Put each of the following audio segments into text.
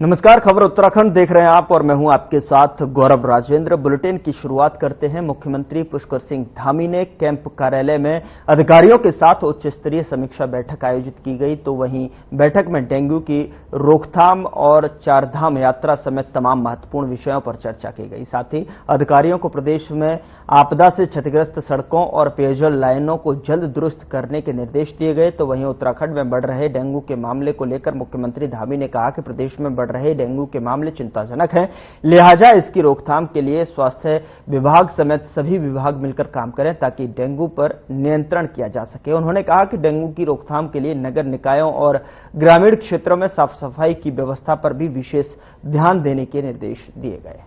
नमस्कार, खबर उत्तराखंड देख रहे हैं आप और मैं हूं आपके साथ गौरव राजेंद्र। बुलेटिन की शुरुआत करते हैं। मुख्यमंत्री पुष्कर सिंह धामी ने कैंप कार्यालय में अधिकारियों के साथ उच्च स्तरीय समीक्षा बैठक आयोजित की गई। तो वहीं बैठक में डेंगू की रोकथाम और चारधाम यात्रा समेत तमाम महत्वपूर्ण विषयों पर चर्चा की गई। साथ ही अधिकारियों को प्रदेश में आपदा से क्षतिग्रस्त सड़कों और पेयजल लाइनों को जल्द दुरुस्त करने के निर्देश दिए गए। तो वहीं उत्तराखंड में बढ़ रहे डेंगू के मामले को लेकर मुख्यमंत्री धामी ने कहा कि प्रदेश में बढ़ रहे डेंगू के मामले चिंताजनक हैं, लिहाजा इसकी रोकथाम के लिए स्वास्थ्य विभाग समेत सभी विभाग मिलकर काम करें ताकि डेंगू पर नियंत्रण किया जा सके। उन्होंने कहा कि डेंगू की रोकथाम के लिए नगर निकायों और ग्रामीण क्षेत्रों में साफ सफाई की व्यवस्था पर भी विशेष ध्यान देने के निर्देश दिए गए।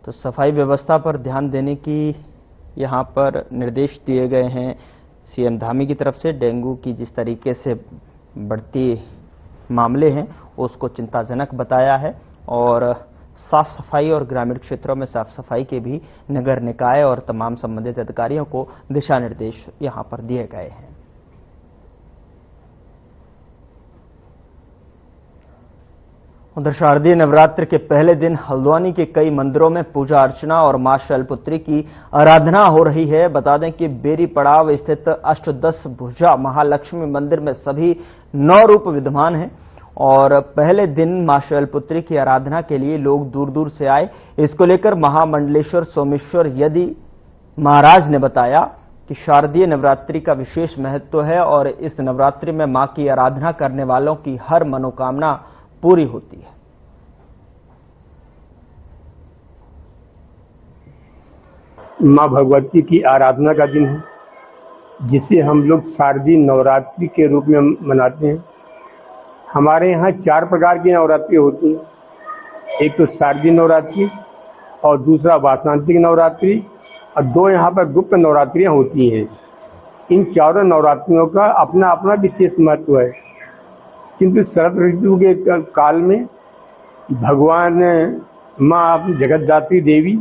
तो सफाई व्यवस्था पर ध्यान देने की यहां पर निर्देश दिए गए हैं सीएम धामी की तरफ से। डेंगू की जिस तरीके से बढ़ती मामले हैं उसको चिंताजनक बताया है और साफ सफाई और ग्रामीण क्षेत्रों में साफ सफाई के भी नगर निकाय और तमाम संबंधित अधिकारियों को दिशा निर्देश यहां पर दिए गए हैं। उधर शारदीय नवरात्र के पहले दिन हल्द्वानी के कई मंदिरों में पूजा अर्चना और मां शैलपुत्री की आराधना हो रही है। बता दें कि बेरी पड़ाव स्थित अष्टदश भुजा महालक्ष्मी मंदिर में सभी 9 रूप विद्यमान हैं और पहले दिन मां शैलपुत्री की आराधना के लिए लोग दूर दूर से आए। इसको लेकर महामंडलेश्वर सोमेश्वर यदि महाराज ने बताया कि शारदीय नवरात्रि का विशेष महत्व है और इस नवरात्रि में मां की आराधना करने वालों की हर मनोकामना पूरी होती है। मां भगवती की आराधना का दिन है, जिसे हम लोग शारदीय नवरात्रि के रूप में मनाते हैं। हमारे यहाँ 4 प्रकार की नवरात्रि होती है। एक तो शारदीय नवरात्रि और दूसरा वासंतिक नवरात्रि और 2 यहाँ पर गुप्त नवरात्रियाँ होती हैं। इन चारों नवरात्रियों का अपना अपना विशेष महत्व है, किंतु शरद ऋतु के काल में भगवान मां जगतदात्री देवी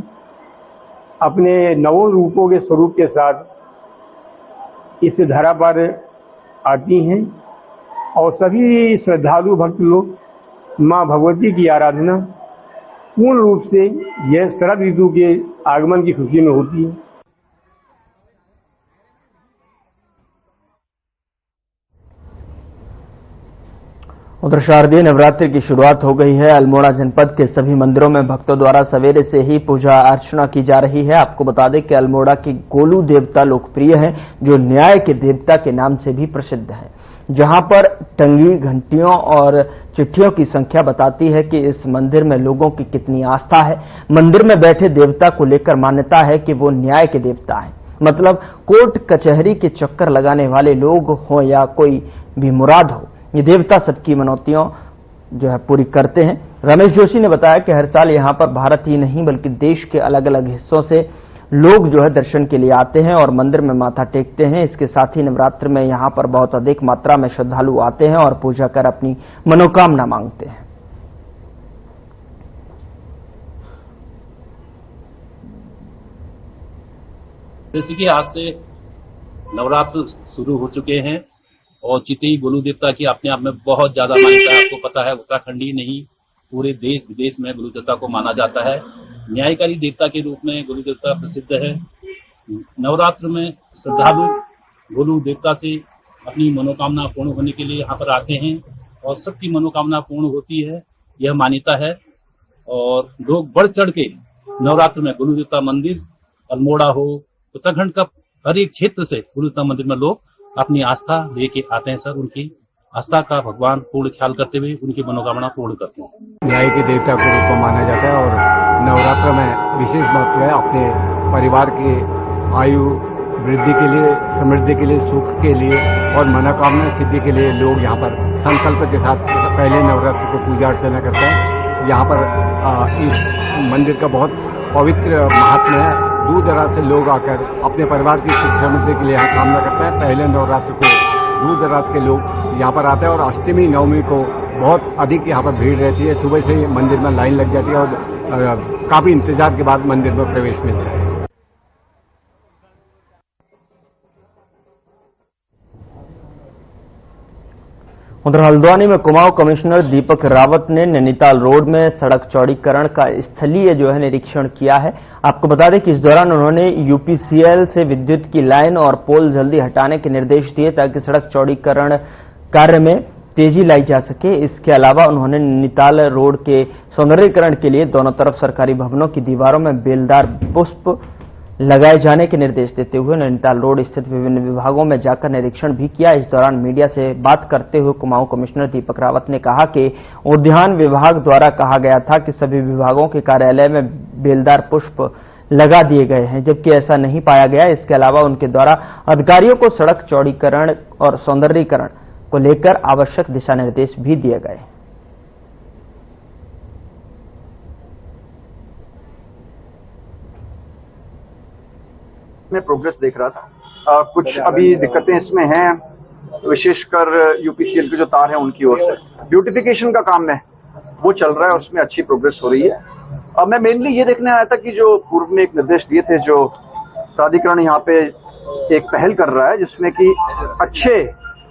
अपने 9 रूपों के स्वरूप के साथ इस धरा पर आती हैं और सभी श्रद्धालु भक्त लोग मां भगवती की आराधना पूर्ण रूप से यह शरद ऋतु के आगमन की खुशी में होती है। उधर शारदीय नवरात्रि की शुरुआत हो गई है। अल्मोड़ा जनपद के सभी मंदिरों में भक्तों द्वारा सवेरे से ही पूजा अर्चना की जा रही है। आपको बता दें कि अल्मोड़ा के गोलू देवता लोकप्रिय हैं, जो न्याय के देवता के नाम से भी प्रसिद्ध है। जहां पर टंगी घंटियों और चिट्ठियों की संख्या बताती है कि इस मंदिर में लोगों की कितनी आस्था है। मंदिर में बैठे देवता को लेकर मान्यता है कि वो न्याय के देवता है, मतलब कोर्ट कचहरी के चक्कर लगाने वाले लोग हो या कोई भी मुराद हो, ये देवता सबकी मनौतियों जो है पूरी करते हैं। रमेश जोशी ने बताया कि हर साल यहां पर भारत ही नहीं बल्कि देश के अलग अलग हिस्सों से लोग जो है दर्शन के लिए आते हैं और मंदिर में माथा टेकते हैं। इसके साथ ही नवरात्र में यहां पर बहुत अधिक मात्रा में श्रद्धालु आते हैं और पूजा कर अपनी मनोकामना मांगते हैं। जैसे कि आज से नवरात्र शुरू हो चुके हैं और चितई गोलू देवता की अपने आप में बहुत ज्यादा मान्यता है। आपको पता है उत्तराखंड ही नहीं पूरे देश विदेश में गोलू देवता को माना जाता है। न्यायकारी देवता के रूप में गोलू देवता प्रसिद्ध है। नवरात्र में श्रद्धालु गोलू देवता से अपनी मनोकामना पूर्ण होने के लिए यहाँ पर आते हैं और सबकी मनोकामना पूर्ण होती है, यह मान्यता है। और लोग बढ़ चढ़ के नवरात्र में गोलू देवता मंदिर अल्मोड़ा हो, उत्तराखंड का हर एक क्षेत्र से गोलू देवता मंदिर में लोग अपनी आस्था लेके आते हैं। सर, उनकी आस्था का भगवान पूर्ण ख्याल करते हुए उनकी मनोकामना पूर्ण करते हैं। न्याय के देवता के रूप में माना जाता है और नवरात्र में विशेष महत्व है। अपने परिवार की आयु वृद्धि के लिए, समृद्धि के लिए, सुख के लिए और मनोकामना सिद्धि के लिए लोग यहाँ पर संकल्प के साथ पहले नवरात्र को पूजा अर्चना करते हैं। यहाँ पर इस मंदिर का बहुत पवित्र महात्म्य है। दूर दराज से लोग आकर अपने परिवार की सुख समृद्धि के लिए यहाँ कामना करते हैं। पहले नवरात्र को दूर दराज के लोग यहाँ पर आते हैं और अष्टमी नवमी को बहुत अधिक यहाँ पर भीड़ रहती है। सुबह से ही मंदिर में लाइन लग जाती है और काफी इंतजार के बाद मंदिर में प्रवेश मिलता है। उधर हल्द्वानी में कुमाऊं कमिश्नर दीपक रावत ने नैनीताल रोड में सड़क चौड़ीकरण का स्थलीय निरीक्षण किया है। आपको बता दें कि इस दौरान उन्होंने यूपीसीएल से विद्युत की लाइन और पोल जल्दी हटाने के निर्देश दिए ताकि सड़क चौड़ीकरण कार्य में तेजी लाई जा सके। इसके अलावा उन्होंने नैनीताल रोड के सौंदर्यीकरण के लिए दोनों तरफ सरकारी भवनों की दीवारों में बेलदार पुष्प लगाए जाने के निर्देश देते हुए नैनीताल रोड स्थित विभिन्न विभागों में जाकर निरीक्षण भी किया। इस दौरान मीडिया से बात करते हुए कुमाऊं कमिश्नर दीपक रावत ने कहा कि उद्यान विभाग द्वारा कहा गया था कि सभी विभागों के कार्यालय में बेलदार पुष्प लगा दिए गए हैं, जबकि ऐसा नहीं पाया गया। इसके अलावा उनके द्वारा अधिकारियों को सड़क चौड़ीकरण और सौंदर्यीकरण को लेकर आवश्यक दिशा निर्देश भी दिए गए। में प्रोग्रेस देख रहा था। कुछ अभी दिक्कतें इसमें हैं, विशेषकर यूपीसीएल के जो तार हैं उनकी ओर से ब्यूटिफिकेशन का काम है वो चल रहा है और उसमें अच्छी प्रोग्रेस हो रही है। अब मैं मेनली ये देखने आया था कि जो पूर्व में एक निर्देश दिए थे, जो प्राधिकरण यहाँ पे एक पहल कर रहा है जिसमें कि अच्छे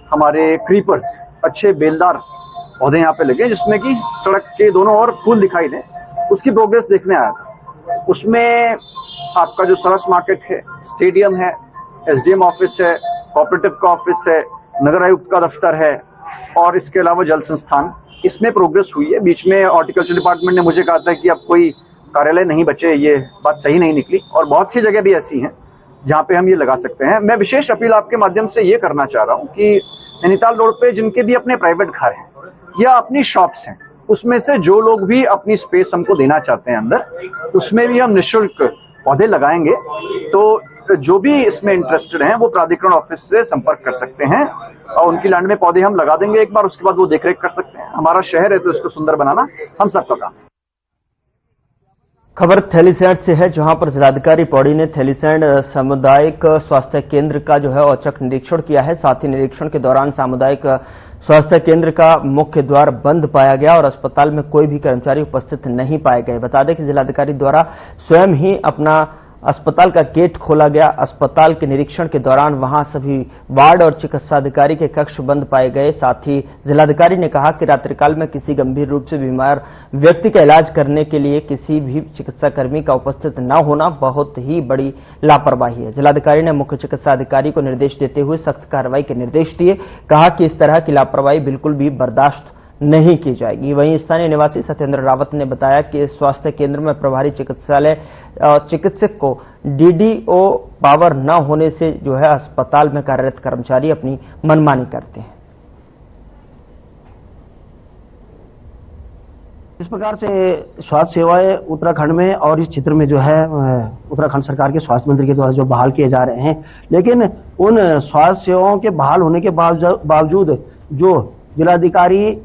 हमारे क्रीपर्स, अच्छे बेलदार पौधे यहाँ पे लगे जिसमें कि सड़क के दोनों ओर फूल दिखाई दे, उसकी प्रोग्रेस देखने आया था। उसमें आपका जो सरस मार्केट है, स्टेडियम है, एसडीएम ऑफिस है, कोऑपरेटिव का ऑफिस है, नगर आयुक्त का दफ्तर है और इसके अलावा जल संस्थान, इसमें प्रोग्रेस हुई है। बीच में हॉर्टिकल्चर डिपार्टमेंट ने मुझे कहा था कि अब कोई कार्यालय नहीं बचे, ये बात सही नहीं निकली और बहुत सी जगह भी ऐसी हैं जहां पे हम ये लगा सकते हैं। मैं विशेष अपील आपके माध्यम से ये करना चाह रहा हूं कि नैनीताल रोड पे जिनके भी अपने प्राइवेट घर हैं या अपनी शॉप्स हैं, उसमें से जो लोग भी अपनी स्पेस हमको देना चाहते हैं अंदर, उसमें भी हम निःशुल्क पौधे लगाएंगे। तो जो भी इसमें इंटरेस्टेड हैं वो प्राधिकरण ऑफिस से संपर्क कर सकते हैं और उनकी लैंड में पौधे हम लगा देंगे एक बार, उसके बाद वो देखरेख कर सकते हैं। हमारा शहर है तो इसको सुंदर बनाना हम सबका काम है। खबर थैलीसैंण से है, जहां पर जिलाधिकारी पौड़ी ने थैलीसैंण सामुदायिक स्वास्थ्य केंद्र का औचक निरीक्षण किया है। साथ ही निरीक्षण के दौरान सामुदायिक स्वास्थ्य केंद्र का मुख्य द्वार बंद पाया गया और अस्पताल में कोई भी कर्मचारी उपस्थित नहीं पाए गए। बता दें कि जिलाधिकारी द्वारा स्वयं ही अपना अस्पताल का गेट खोला गया। अस्पताल के निरीक्षण के दौरान वहां सभी वार्ड और चिकित्सा अधिकारी के कक्ष बंद पाए गए। साथ ही जिलाधिकारी ने कहा कि रात्रिकाल में किसी गंभीर रूप से बीमार व्यक्ति का इलाज करने के लिए किसी भी चिकित्सा कर्मी का उपस्थित न होना बहुत ही बड़ी लापरवाही है। जिलाधिकारी ने मुख्य चिकित्सा अधिकारी को निर्देश देते हुए सख्त कार्रवाई के निर्देश दिए। कहा कि इस तरह की लापरवाही बिल्कुल भी बर्दाश्त नहीं की जाएगी। वहीं स्थानीय निवासी सत्येंद्र रावत ने बताया कि इस स्वास्थ्य केंद्र में प्रभारी चिकित्सक को डीडीओ पावर न होने से अस्पताल में कार्यरत कर्मचारी अपनी मनमानी करते हैं। इस प्रकार से स्वास्थ्य सेवाएं उत्तराखंड में और इस क्षेत्र में उत्तराखंड सरकार के स्वास्थ्य मंत्री के द्वारा जो बहाल किए जा रहे हैं, लेकिन उन स्वास्थ्य सेवाओं के बहाल होने के बावजूद जो जिलाधिकारी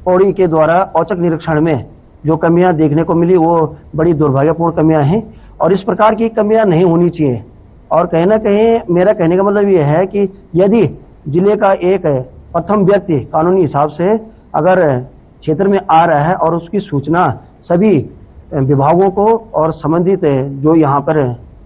पौड़ी के द्वारा औचक निरीक्षण में जो कमियां देखने को मिली वो बड़ी दुर्भाग्यपूर्ण कमियां हैं और इस प्रकार की कमियां नहीं होनी चाहिए। और कहीं ना कहीं मेरा कहने का मतलब ये है कि यदि जिले का एक प्रथम व्यक्ति कानूनी हिसाब से अगर क्षेत्र में आ रहा है और उसकी सूचना सभी विभागों को और संबंधित जो यहाँ पर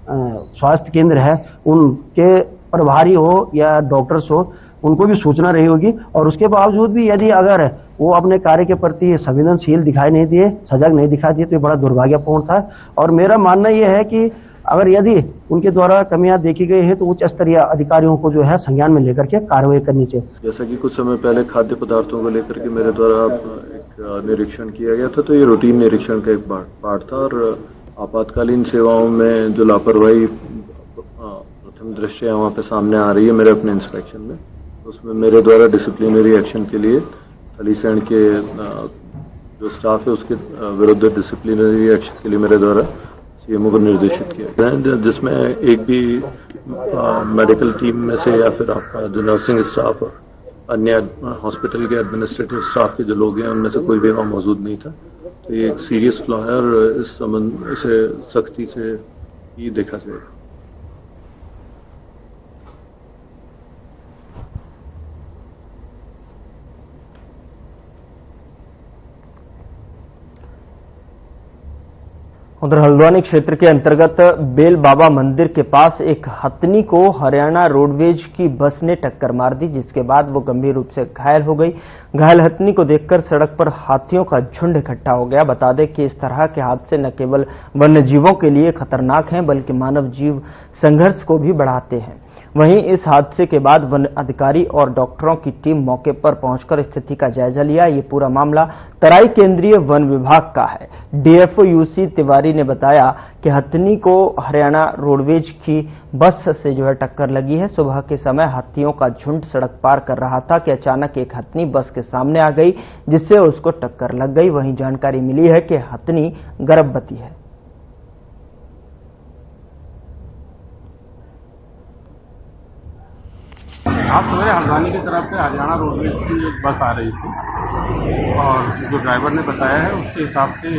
स्वास्थ्य केंद्र है उनके प्रभारी हो या डॉक्टर्स हो, उनको भी सूचना रही होगी और उसके बावजूद भी यदि अगर वो अपने कार्य के प्रति संवेदनशील दिखाई नहीं दिए, सजग नहीं दिखाई दिए, तो ये बड़ा दुर्भाग्यपूर्ण था। और मेरा मानना यह है कि अगर यदि उनके द्वारा कमियां देखी गई है तो उच्च स्तरीय अधिकारियों को संज्ञान में लेकर के कार्रवाई करनी चाहिए। जैसा कि कुछ समय पहले खाद्य पदार्थों को लेकर के मेरे द्वारा एक निरीक्षण किया गया था, तो ये रूटीन निरीक्षण का एक पार्ट था और आपातकालीन सेवाओं में जो लापरवाही प्रथम दृष्टया वहाँ पे सामने आ रही है मेरे अपने इंस्पेक्शन में, उसमें मेरे द्वारा डिसिप्लिनरी एक्शन के लिए थैलीसैंण के जो स्टाफ है उसके विरुद्ध डिसिप्लिनरी एक्शन के लिए मेरे द्वारा सीएमओ को निर्देशित किया है, जिसमें एक भी मेडिकल टीम में से या फिर आपका जो नर्सिंग स्टाफ और अन्य हॉस्पिटल के एडमिनिस्ट्रेटिव स्टाफ के जो लोग हैं उनमें से कोई भी वहाँ मौजूद नहीं था। तो ये एक सीरियस फ्लॉ है और इस संबंध से सख्ती से ही देखा जाएगा। उधर हल्द्वानी क्षेत्र के अंतर्गत बेल बाबा मंदिर के पास एक हथनी को हरियाणा रोडवेज की बस ने टक्कर मार दी, जिसके बाद वो गंभीर रूप से घायल हो गई। घायल हथनी को देखकर सड़क पर हाथियों का झुंड इकट्ठा हो गया। बता दें कि इस तरह के हादसे न केवल वन्य जीवों के लिए खतरनाक हैं, बल्कि मानव जीव संघर्ष को भी बढ़ाते हैं। वहीं इस हादसे के बाद वन अधिकारी और डॉक्टरों की टीम मौके पर पहुंचकर स्थिति का जायजा लिया। ये पूरा मामला तराई केंद्रीय वन विभाग का है। डीएफओ यूसी तिवारी ने बताया कि हथनी को हरियाणा रोडवेज की बस से टक्कर लगी है। सुबह के समय हाथियों का झुंड सड़क पार कर रहा था कि अचानक एक हथनी बस के सामने आ गई, जिससे उसको टक्कर लग गई। वहीं जानकारी मिली है कि हथनी गर्भवती है। आज सवेरे हल्द्वानी की तरफ से हरियाणा रोडवेज की एक बस आ रही थी और जो ड्राइवर ने बताया है उसके हिसाब से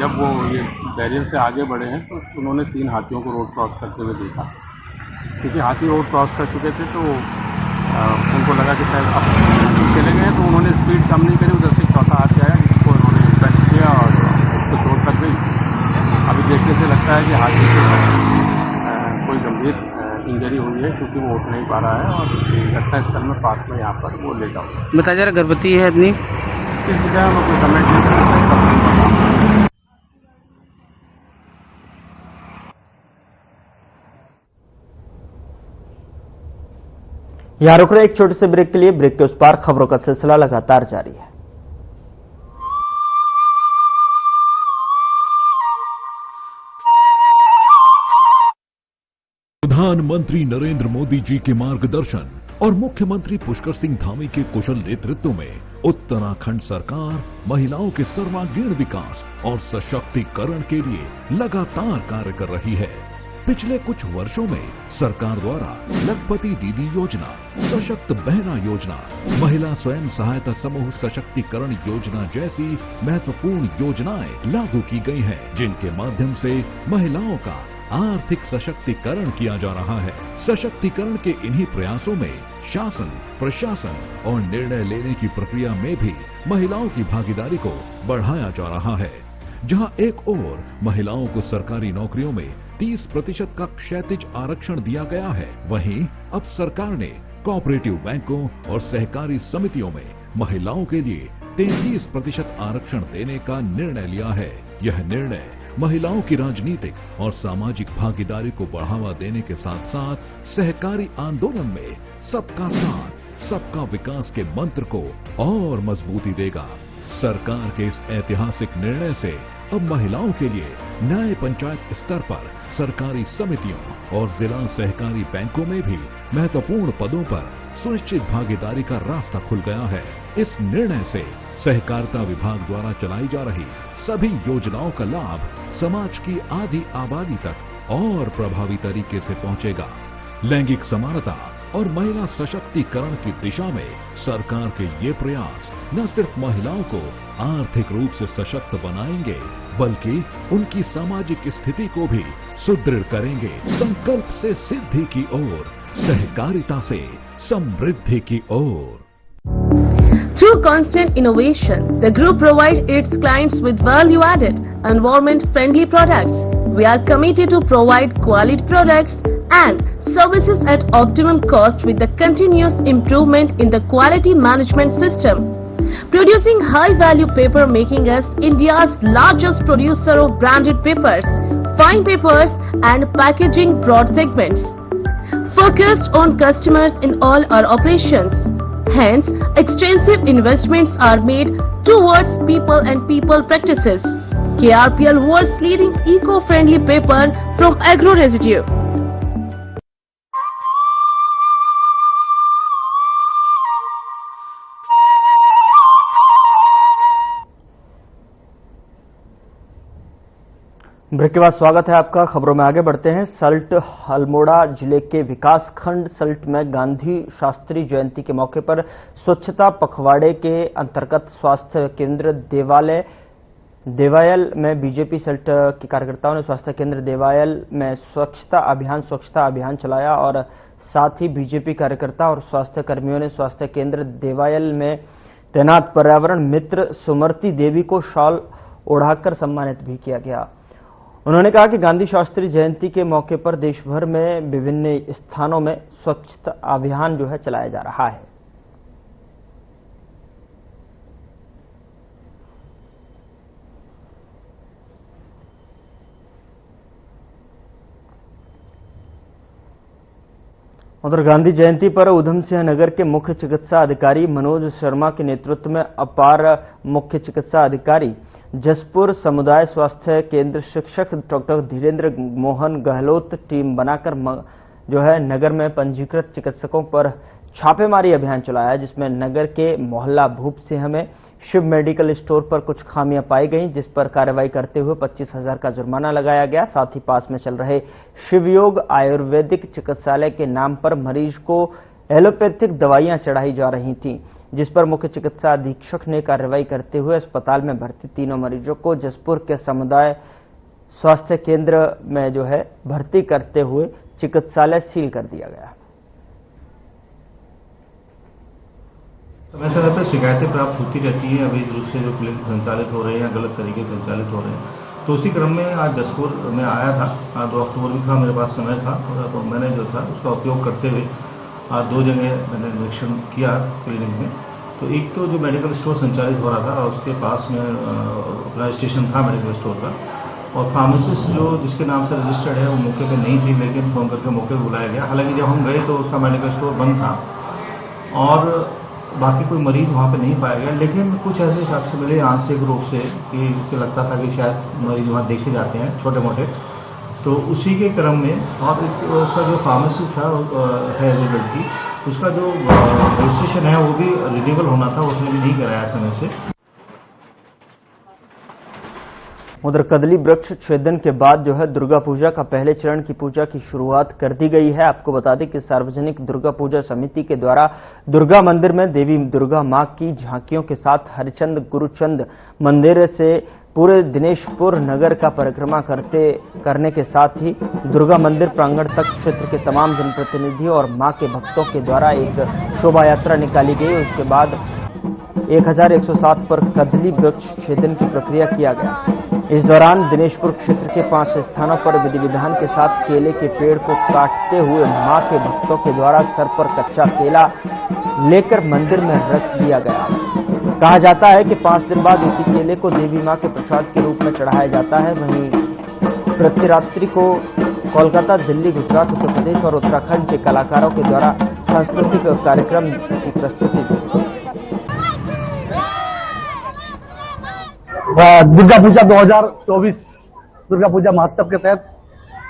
जब वो ये बैरियर से आगे बढ़े हैं तो उन्होंने 3 हाथियों को रोड क्रॉस करते हुए देखा। क्योंकि हाथी रोड क्रॉस कर चुके थे तो उनको लगा कि शायद अब चले गए, तो उन्होंने स्पीड कम नहीं करी, उधर से चौथा हाथी आया जिसको उन्होंने इम्पैक्ट किया और उसको चोट लग गई। अभी देखने से लगता है कि हाथी को कोई गंभीर इंजरी हुई है, क्योंकि वो उठ नहीं पा रहा है और घटनास्थल में पास में यहाँ पर वो लेटा हुआ। बताया जा रहा गर्भवती है आदमी, इस विषय में कोई कमेंट नहीं कर। यहां रुक रहे एक छोटे से ब्रेक के लिए। ब्रेक के उस पार खबरों का सिलसिला लगातार जारी है। प्रधानमंत्री नरेंद्र मोदी जी के मार्गदर्शन और मुख्यमंत्री पुष्कर सिंह धामी के कुशल नेतृत्व में उत्तराखंड सरकार महिलाओं के सर्वांगीण विकास और सशक्तिकरण के लिए लगातार कार्य कर रही है। पिछले कुछ वर्षों में सरकार द्वारा लखपति दीदी योजना, सशक्त बहना योजना, महिला स्वयं सहायता समूह सशक्तिकरण योजना जैसी महत्वपूर्ण योजनाएं लागू की गई हैं, जिनके माध्यम से महिलाओं का आर्थिक सशक्तिकरण किया जा रहा है। सशक्तिकरण के इन्हीं प्रयासों में शासन, प्रशासन और निर्णय लेने की प्रक्रिया में भी महिलाओं की भागीदारी को बढ़ाया जा रहा है। जहां एक ओर महिलाओं को सरकारी नौकरियों में 30% का क्षैतिज आरक्षण दिया गया है, वहीं अब सरकार ने कोऑपरेटिव बैंकों और सहकारी समितियों में महिलाओं के लिए 33% आरक्षण देने का निर्णय लिया है। यह निर्णय महिलाओं की राजनीतिक और सामाजिक भागीदारी को बढ़ावा देने के साथ साथ सहकारी आंदोलन में सबका साथ, सबका विकास के मंत्र को और मजबूती देगा। सरकार के इस ऐतिहासिक निर्णय से अब महिलाओं के लिए न्याय पंचायत स्तर पर सरकारी समितियों और जिला सहकारी बैंकों में भी महत्वपूर्ण पदों पर सुनिश्चित भागीदारी का रास्ता खुल गया है। इस निर्णय से सहकारिता विभाग द्वारा चलाई जा रही सभी योजनाओं का लाभ समाज की आधी आबादी तक और प्रभावी तरीके से पहुंचेगा। लैंगिक समानता और महिला सशक्तिकरण की दिशा में सरकार के ये प्रयास न सिर्फ महिलाओं को आर्थिक रूप से सशक्त बनाएंगे, बल्कि उनकी सामाजिक स्थिति को भी सुदृढ़ करेंगे। संकल्प से सिद्धि की ओर, सहकारिता से समृद्धि की ओर। Through constant innovation, the group provides its clients with value-added, environment-friendly products. We are committed to provide quality products and services at optimum cost with the continuous improvement in the quality management system. Producing high-value paper, making us India's largest producer of branded papers, fine papers and packaging broad segments. Focused on customers in all our operations. Hence, extensive investments are made towards people and people practices. KRPL world's leading eco-friendly paper from agro residue. Break के बाद स्वागत है आपका। खबरों में आगे बढ़ते हैं। सल्ट अल्मोड़ा जिले के विकास खंड सल्ट में गांधी शास्त्री जयंती के मौके पर स्वच्छता पखवाड़े के अंतर्गत स्वास्थ्य केंद्र देवायल में बीजेपी सल्ट के कार्यकर्ताओं ने स्वास्थ्य केंद्र देवायल में स्वच्छता अभियान चलाया और साथ ही बीजेपी कार्यकर्ता और स्वास्थ्य कर्मियों ने स्वास्थ्य केंद्र देवायल में तैनात पर्यावरण मित्र सुमरती देवी को शॉल ओढ़ाकर सम्मानित भी किया गया। उन्होंने कहा कि गांधी शास्त्री जयंती के मौके पर देश भर में विभिन्न स्थानों में स्वच्छता अभियान जो है चलाया जा रहा है। उधर गांधी जयंती पर उधम सिंह नगर के मुख्य चिकित्सा अधिकारी मनोज शर्मा के नेतृत्व में अपार मुख्य चिकित्सा अधिकारी जसपुर समुदाय स्वास्थ्य केंद्र शिक्षक डॉक्टर धीरेन्द्र मोहन गहलोत टीम बनाकर जो है नगर में पंजीकृत चिकित्सकों पर छापेमारी अभियान चलाया, जिसमें नगर के मोहल्ला भूप सिंह में शिव मेडिकल स्टोर पर कुछ खामियां पाई गईं, जिस पर कार्रवाई करते हुए 25,000 का जुर्माना लगाया गया। साथ ही पास में चल रहे शिवयोग आयुर्वेदिक चिकित्सालय के नाम पर मरीज को एलोपैथिक दवाइयां चढ़ाई जा रही थीं, जिस पर मुख्य चिकित्सा अधीक्षक ने कार्रवाई करते हुए अस्पताल में भर्ती तीनों मरीजों को जसपुर के समुदाय स्वास्थ्य केंद्र में जो है भर्ती करते हुए चिकित्सालय सील कर दिया गया। समय समय पर शिकायतें प्राप्त होती रहती है अवैध रूप से जो क्लिनिक संचालित हो रहे हैं या गलत तरीके से संचालित हो रहे हैं। तो उसी क्रम में आज जसपुर में आया था, 2 अक्टूबर भी था, मेरे पास समय था, तो मैंने जो था उसका उपयोग करते हुए आज 2 जगह मैंने निरीक्षण किया क्लिनिक में। तो एक तो जो मेडिकल स्टोर संचालित हो रहा था उसके पास में अपना स्टेशन था मेडिकल स्टोर का, और फार्मासिस्ट जो जिसके नाम से रजिस्टर्ड है वो मौके पर नहीं थी, लेकिन फोन करके मौके पर बुलाया गया। हालांकि जब हम गए तो उसका मेडिकल स्टोर बंद था और बाकी कोई मरीज वहां पे नहीं पाया गया, लेकिन कुछ ऐसे साक्ष्य मिले आंशिक रूप से कि जिससे लगता था कि शायद मरीज वहां देखे जाते हैं छोटे मोटे। तो उसी के क्रम में और उसका जो फार्मेसी था है लड़की, उसका जो रजिस्ट्रेशन है वो भी रिन्यूअल होना था, उसने भी नहीं कराया समय से। उधर कदली वृक्ष छेदन के बाद जो है दुर्गा पूजा का पहले चरण की पूजा की शुरुआत कर दी गई है। आपको बता दें कि सार्वजनिक दुर्गा पूजा समिति के द्वारा दुर्गा मंदिर में देवी दुर्गा मां की झांकियों के साथ हरिचंद गुरुचंद मंदिर से पूरे दिनेशपुर नगर का परिक्रमा करने के साथ ही दुर्गा मंदिर प्रांगण तक क्षेत्र के तमाम जनप्रतिनिधियों और मां के भक्तों के द्वारा एक शोभा यात्रा निकाली गई। उसके बाद 1107 पर कदली वृक्ष छेदन की प्रक्रिया किया गया। इस दौरान दिनेशपुर क्षेत्र के 5 स्थानों पर विधि विधान के साथ केले के पेड़ को काटते हुए मां के भक्तों के द्वारा सर पर कच्चा केला लेकर मंदिर में रख दिया गया। कहा जाता है कि 5 दिन बाद इसी केले को देवी मां के प्रसाद के रूप में चढ़ाया जाता है। वहीं प्रतिरात्रि को कोलकाता, दिल्ली, गुजरात, उत्तर प्रदेश और उत्तराखंड के कलाकारों के द्वारा सांस्कृतिक कार्यक्रम की प्रस्तुति दी। दुर्गा पूजा 2024 दुर्गा पूजा महोत्सव के तहत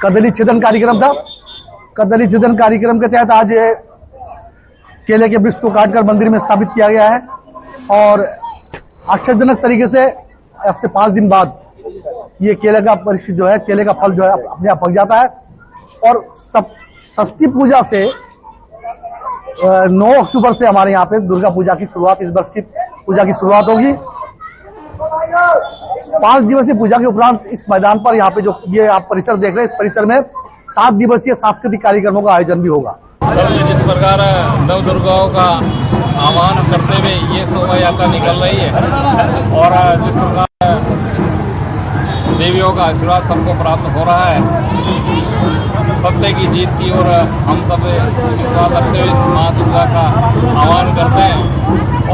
कदली छेदन कार्यक्रम था। कदली छेदन कार्यक्रम के तहत आज केले के वृक्ष को काटकर मंदिर में स्थापित किया गया है और आश्चर्यजनक तरीके से अब से 5 दिन बाद ये केले का परिशिष्ट जो है, केले का फल जो है अपने आप पक जाता है। और षष्ठी पूजा से 9 अक्टूबर से हमारे यहाँ पे दुर्गा पूजा की शुरुआत, इस वर्ष की पूजा की शुरुआत होगी। 5 दिवसीय पूजा के उपरांत इस मैदान पर यहाँ पे जो ये आप परिसर देख रहे हैं, इस परिसर में 7 दिवसीय सांस्कृतिक कार्यक्रमों का आयोजन भी होगा। जिस प्रकार नव दुर्गाओं का आह्वान करते हुए ये शोभा यात्रा निकल रही है और जिस प्रकार देवियों का आशीर्वाद सबको प्राप्त हो रहा है, सत्य की जीत की ओर हम सब विश्वास रखते हुए मां दुर्गा का आह्वान करते हैं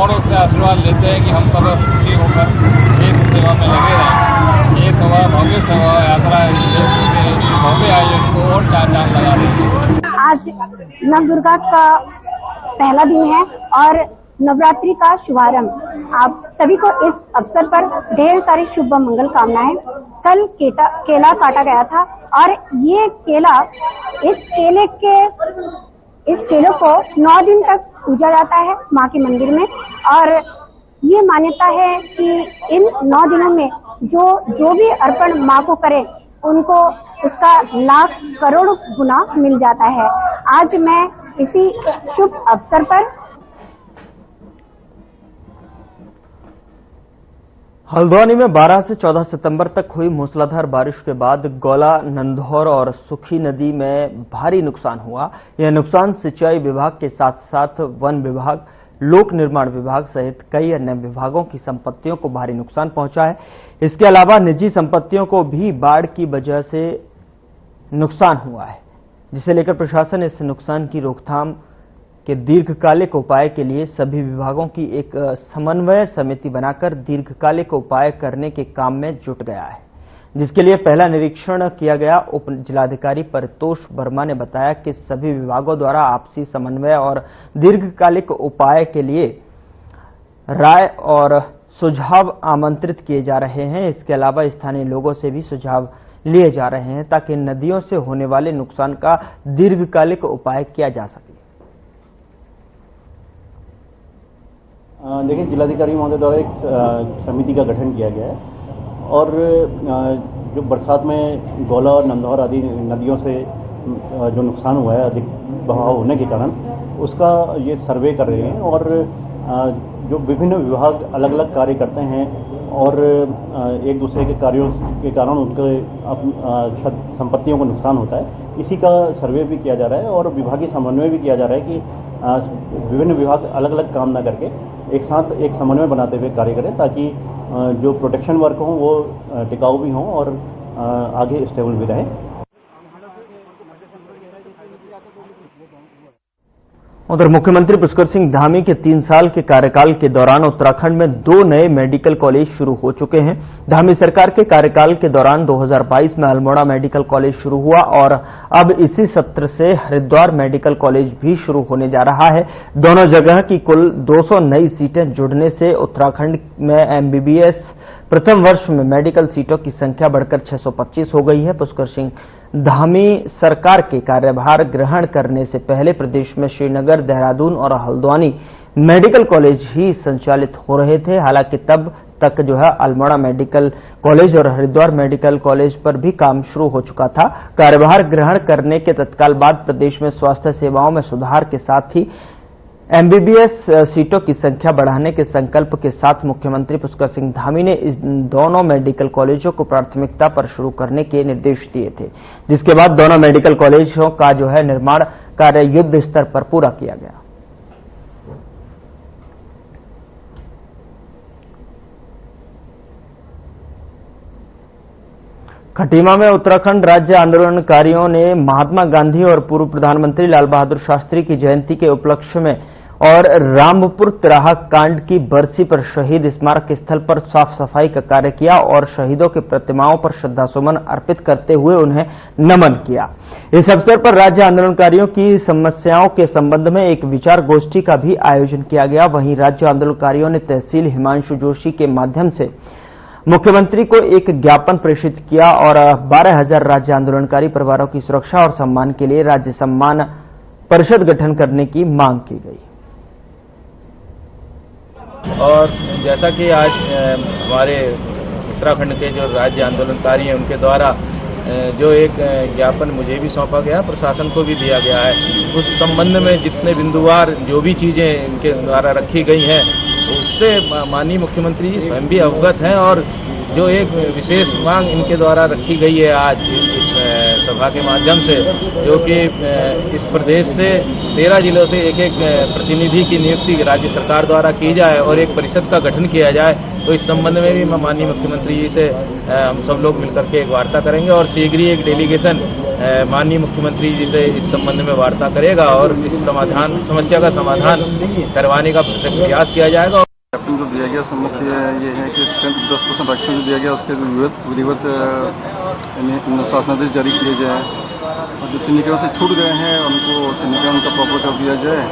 और उससे आशीर्वाद लेते हैं कि हम सब सुखी होकर देश सेवा में लगे रहें। ये सेवा भव्य सेवा यात्रा भव्य आयोजन को और चार चांद लगा देती है। आज नव दुर्गा का पहला दिन है और नवरात्रि का शुभारंभ। आप सभी को इस अवसर पर ढेर सारी शुभ मंगल कामनाएं। कल केला काटा गया था और ये केला इस केले को 9 दिन तक पूजा जाता है माँ के मंदिर में और ये मान्यता है कि इन 9 दिनों में जो भी अर्पण माँ को करे उनको उसका लाख करोड़ गुना मिल जाता है। आज मैं इसी शुभ अवसर पर हल्द्वानी में 12 से 14 सितंबर तक हुई मूसलाधार बारिश के बाद गौला, नंदौर और सुखी नदी में भारी नुकसान हुआ। यह नुकसान सिंचाई विभाग के साथ साथ वन विभाग, लोक निर्माण विभाग सहित कई अन्य विभागों की संपत्तियों को भारी नुकसान पहुंचा है। इसके अलावा निजी संपत्तियों को भी बाढ़ की वजह से नुकसान हुआ है, जिसे लेकर प्रशासन इस नुकसान की रोकथाम के दीर्घकालिक उपाय के लिए सभी विभागों की एक समन्वय समिति बनाकर दीर्घकालिक उपाय करने के काम में जुट गया है, जिसके लिए पहला निरीक्षण किया गया। उप जिलाधिकारी परितोष वर्मा ने बताया कि सभी विभागों द्वारा आपसी समन्वय और दीर्घकालिक उपाय के लिए राय और सुझाव आमंत्रित किए जा रहे हैं। इसके अलावा स्थानीय लोगों से भी सुझाव लिए जा रहे हैं ताकि नदियों से होने वाले नुकसान का दीर्घकालिक उपाय किया जा सके। देखिए, जिलाधिकारी महोदय द्वारा एक समिति का गठन किया गया है और जो बरसात में गौला और नंदौर आदि नदियों से जो नुकसान हुआ है अधिक बहाव होने के कारण, उसका ये सर्वे कर रहे हैं और जो विभिन्न विभाग अलग अलग कार्य करते हैं और एक दूसरे के कार्यों के कारण उनके संपत्तियों को नुकसान होता है, इसी का सर्वे भी किया जा रहा है और विभागीय समन्वय भी किया जा रहा है कि विभिन्न विभाग अलग अलग काम ना करके एक साथ एक समन्वय बनाते हुए कार्य करें ताकि जो प्रोटेक्शन वर्क हो वो टिकाऊ भी हों और आगे स्टेबल भी रहें। उधर मुख्यमंत्री पुष्कर सिंह धामी के 3 साल के कार्यकाल के दौरान उत्तराखंड में 2 नए मेडिकल कॉलेज शुरू हो चुके हैं। धामी सरकार के कार्यकाल के दौरान 2022 में अल्मोड़ा मेडिकल कॉलेज शुरू हुआ और अब इसी सत्र से हरिद्वार मेडिकल कॉलेज भी शुरू होने जा रहा है। दोनों जगह की कुल 200 नई सीटें जुड़ने से उत्तराखंड में एमबीबीएस प्रथम वर्ष में मेडिकल सीटों की संख्या बढ़कर 625 हो गई है। पुष्कर सिंह धामी सरकार के कार्यभार ग्रहण करने से पहले प्रदेश में श्रीनगर, देहरादून और हल्द्वानी मेडिकल कॉलेज ही संचालित हो रहे थे। हालांकि तब तक जो है अल्मोड़ा मेडिकल कॉलेज और हरिद्वार मेडिकल कॉलेज पर भी काम शुरू हो चुका था। कार्यभार ग्रहण करने के तत्काल बाद प्रदेश में स्वास्थ्य सेवाओं में सुधार के साथ ही एमबीबीएस सीटों की संख्या बढ़ाने के संकल्प के साथ मुख्यमंत्री पुष्कर सिंह धामी ने इन दोनों मेडिकल कॉलेजों को प्राथमिकता पर शुरू करने के निर्देश दिए थे, जिसके बाद दोनों मेडिकल कॉलेजों का जो है निर्माण कार्य युद्ध स्तर पर पूरा किया गया। खटीमा में उत्तराखंड राज्य आंदोलनकारियों ने महात्मा गांधी और पूर्व प्रधानमंत्री लाल बहादुर शास्त्री की जयंती के उपलक्ष्य में और रामपुर तिराहा कांड की बरसी पर शहीद स्मारक स्थल पर साफ सफाई का कार्य किया और शहीदों की प्रतिमाओं पर श्रद्धासुमन अर्पित करते हुए उन्हें नमन किया। इस अवसर पर राज्य आंदोलनकारियों की समस्याओं के संबंध में एक विचार गोष्ठी का भी आयोजन किया गया। वहीं राज्य आंदोलनकारियों ने तहसील हिमांशु जोशी के माध्यम से मुख्यमंत्री को एक ज्ञापन प्रेषित किया और 12,000 राज्य आंदोलनकारी परिवारों की सुरक्षा और सम्मान के लिए राज्य सम्मान परिषद गठन करने की मांग की गई। और जैसा कि आज हमारे उत्तराखंड के जो राज्य आंदोलनकारी हैं उनके द्वारा जो एक ज्ञापन मुझे भी सौंपा गया, प्रशासन को भी दिया गया है, उस संबंध में जितने बिंदुवार जो भी चीजें इनके द्वारा रखी गई हैं उससे माननीय मुख्यमंत्री जी स्वयं भी अवगत हैं और जो एक विशेष मांग इनके द्वारा रखी गई है आज इस सभा के माध्यम से, जो कि इस प्रदेश से 13 जिलों से एक प्रतिनिधि की नियुक्ति राज्य सरकार द्वारा की जाए और एक परिषद का गठन किया जाए। तो इस संबंध में भी मैं माननीय मुख्यमंत्री जी से हम सब लोग मिलकर के एक वार्ता करेंगे और शीघ्र ही एक डेलीगेशन माननीय मुख्यमंत्री जी से इस संबंध में वार्ता करेगा और इस समस्या का समाधान करवाने का प्रयास किया जाएगा। जो दिया गया सम्मत ये है कि 10% आरक्षण जो दिया गया उसके विधिवत शासनादेश जारी किए जाए और जो चिन्हीकरण से छूट गए हैं उनको चिन्हीकरण का प्रॉपर कर दिया जाए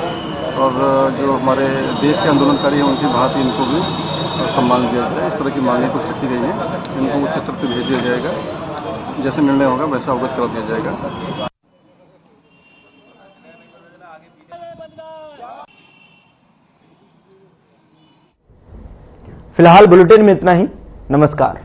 और जो हमारे देश के आंदोलनकारी हैं उनकी भांति इनको भी सम्मान दिया जाए। इस तरह की मांगें कुछ रखी गई हैं, इनको उच्च स्तर पर भेज दिया जाएगा, जैसे निर्णय होगा वैसा अवगत करा दिया जाएगा। फिलहाल बुलेटिन में इतना ही। नमस्कार।